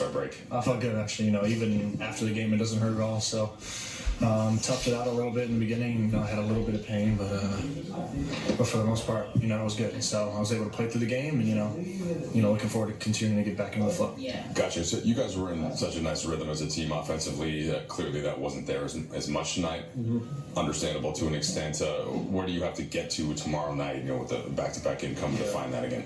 All-Star break? I felt good, actually. Even after the game, it doesn't hurt at all. So toughed it out a little bit in the beginning. I had a little bit of pain, but for the most part, it was good. So I was able to play through the game, and looking forward to continuing to get back into the flow. Gotcha. So you guys were in such a nice rhythm as a team offensively. Clearly, that wasn't there as much tonight. Understandable to an extent. Where do you have to get to tomorrow night? With the back-to-back income to find that again.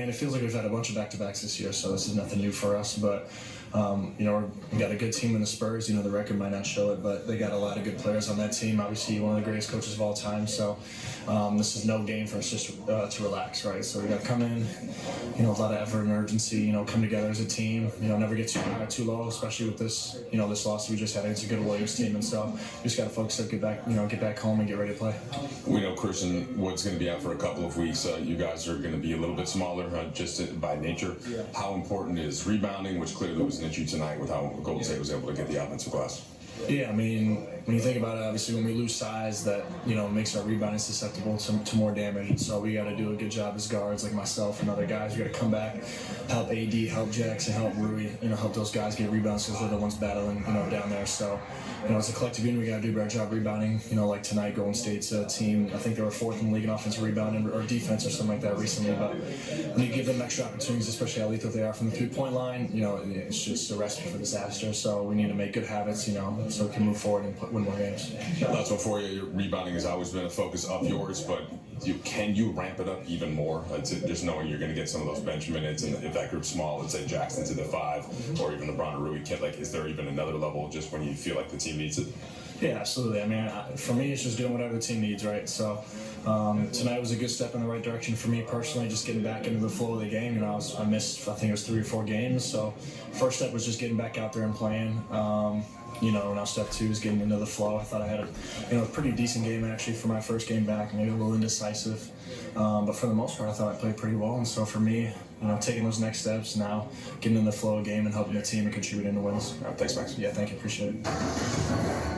It feels like we've had a bunch of back-to-backs this year, so this is nothing new for us. But we got a good team in the Spurs. The record might not show it, but they got a lot of good players on that team. Obviously, one of the greatest coaches of all time. So this is no game for us just to relax, right? So we got to come in, a lot of effort and urgency. Come together as a team. Never get too high or too low, especially with this, this loss we just had against a good Warriors team. And so we just got to focus on get back home and get ready to play. We know Christian Wood's going to be out for a couple of weeks. You guys are going to be a little bit smaller, just by nature. Yeah. How important is rebounding, which clearly was an issue tonight with how Golden State was able to get the offensive glass? Yeah, when you think about it, obviously when we lose size, that makes our rebounding susceptible to more damage, and so we got to do a good job as guards like myself and other guys. We got to come back, help AD, help Jackson, help Rui, help those guys get rebounds because they're the ones battling, down there. So, as a collective unit, we got to do a better job rebounding. Like tonight, Golden State's team, I think they were 4th in the league in offensive rebounding or defense or something like that recently. But when you give them extra opportunities, especially how lethal they are from the 3-point line, it's just a recipe for disaster. So we need to make good habits, so we can move forward and win more games. That's one for you. Your rebounding has always been a focus of yours, but can you ramp it up even more? Just knowing you're going to get some of those bench minutes, and if that group's small, let's say Jackson to the 5, or even LeBron or Rui, is there even another level just when you feel like the team needs it? Yeah, absolutely. For me, it's just doing whatever the team needs, right? So tonight was a good step in the right direction for me personally, just getting back into the flow of the game. I missed, I think it was 3 or 4 games. So first step was just getting back out there and playing. Now step 2 is getting into the flow. I thought I had a pretty decent game actually for my first game back, maybe a little indecisive. But for the most part, I thought I played pretty well. And so for me, taking those next steps now, getting in the flow of game and helping the team and contributing to wins. All right, thanks, Max. Yeah, thank you. Appreciate it.